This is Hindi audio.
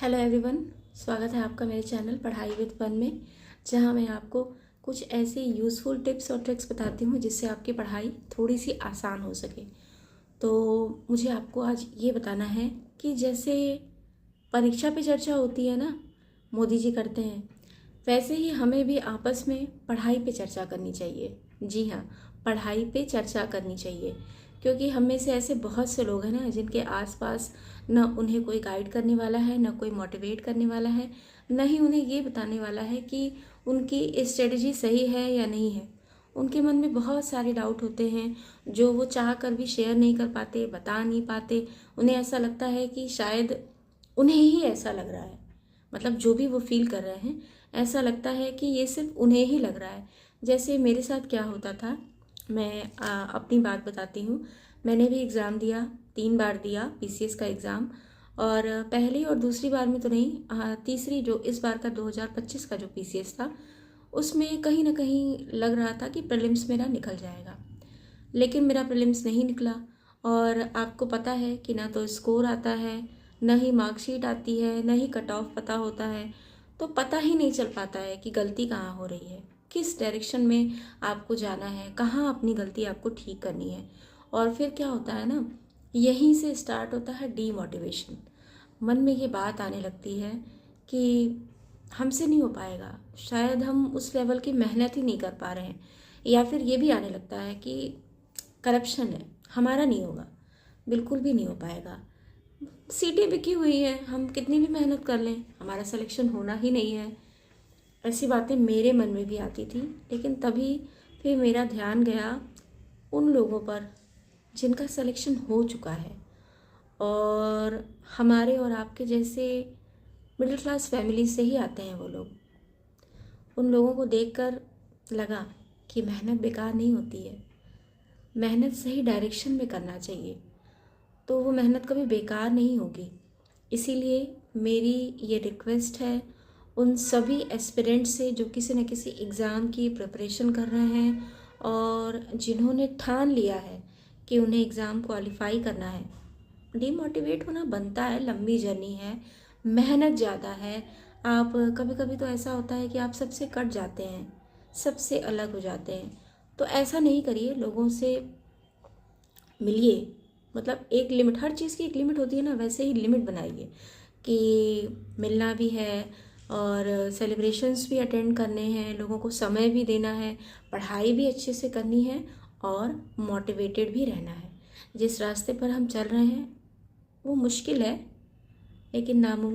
हेलो एवरीवन, स्वागत है आपका मेरे चैनल पढ़ाई विद फन में, जहां मैं आपको कुछ ऐसे यूज़फुल टिप्स और ट्रिक्स बताती हूं जिससे आपकी पढ़ाई थोड़ी सी आसान हो सके। तो मुझे आपको आज ये बताना है कि जैसे परीक्षा पे चर्चा होती है ना, मोदी जी करते हैं, वैसे ही हमें भी आपस में पढ़ाई पे चर्चा करनी चाहिए। जी हाँ, पढ़ाई पे चर्चा करनी चाहिए, क्योंकि हम में से ऐसे बहुत से लोग हैं ना जिनके आसपास न उन्हें कोई गाइड करने वाला है, न कोई मोटिवेट करने वाला है, न ही उन्हें ये बताने वाला है कि उनकी स्ट्रेटजी सही है या नहीं है। उनके मन में बहुत सारे डाउट होते हैं जो वो चाह कर भी शेयर नहीं कर पाते, बता नहीं पाते। उन्हें ऐसा लगता है कि शायद उन्हें ही ऐसा लग रहा है, मतलब जो भी वो फील कर रहे हैं ऐसा लगता है कि ये सिर्फ उन्हें ही लग रहा है। जैसे मेरे साथ क्या होता था, मैं अपनी बात बताती हूँ। मैंने भी एग्ज़ाम दिया, 3 बार दिया पीसीएस का एग्ज़ाम, और पहली और दूसरी बार में तो नहीं, तीसरी जो इस बार का 2025 का जो पीसीएस था उसमें कहीं ना कहीं लग रहा था कि प्रीलिम्स मेरा निकल जाएगा। लेकिन मेरा प्रीलिम्स नहीं निकला। और आपको पता है कि ना तो स्कोर आता है, न ही मार्कशीट आती है, न ही कट ऑफ पता होता है। तो पता ही नहीं चल पाता है कि गलती कहाँ हो रही है, किस डायरेक्शन में आपको जाना है, कहाँ अपनी गलती आपको ठीक करनी है। और फिर क्या होता है ना, यहीं से स्टार्ट होता है डीमोटिवेशन। मन में ये बात आने लगती है कि हमसे नहीं हो पाएगा, शायद हम उस लेवल की मेहनत ही नहीं कर पा रहे हैं। या फिर ये भी आने लगता है कि करप्शन है, हमारा नहीं होगा, बिल्कुल भी नहीं हो पाएगा। सीटें बिकी हुई हैं, हम कितनी भी मेहनत कर लें हमारा सिलेक्शन होना ही नहीं है। ऐसी बातें मेरे मन में भी आती थी। लेकिन तभी फिर मेरा ध्यान गया उन लोगों पर जिनका सिलेक्शन हो चुका है, और हमारे और आपके जैसे मिडिल क्लास फैमिली से ही आते हैं वो लोग। उन लोगों को देखकर लगा कि मेहनत बेकार नहीं होती है, मेहनत सही डायरेक्शन में करना चाहिए, तो वो मेहनत कभी बेकार नहीं होगी। इसीलिए मेरी ये रिक्वेस्ट है उन सभी एस्पिरेंट से जो किसी न किसी एग्ज़ाम की प्रिपरेशन कर रहे हैं और जिन्होंने ठान लिया है कि उन्हें एग्ज़ाम क्वालिफाई करना है। डीमोटिवेट होना बनता है, लंबी जर्नी है, मेहनत ज़्यादा है। आप कभी कभी तो ऐसा होता है कि आप सबसे कट जाते हैं, सबसे अलग हो जाते हैं। तो ऐसा नहीं करिए, लोगों से मिलिए। मतलब एक लिमिट, हर चीज़ की एक लिमिट होती है ना, वैसे ही लिमिट बनाइए कि मिलना भी है और सेलिब्रेशंस भी अटेंड करने हैं, लोगों को समय भी देना है, पढ़ाई भी अच्छे से करनी है और मोटिवेटेड भी रहना है। जिस रास्ते पर हम चल रहे हैं वो मुश्किल है, लेकिन नामुमकिन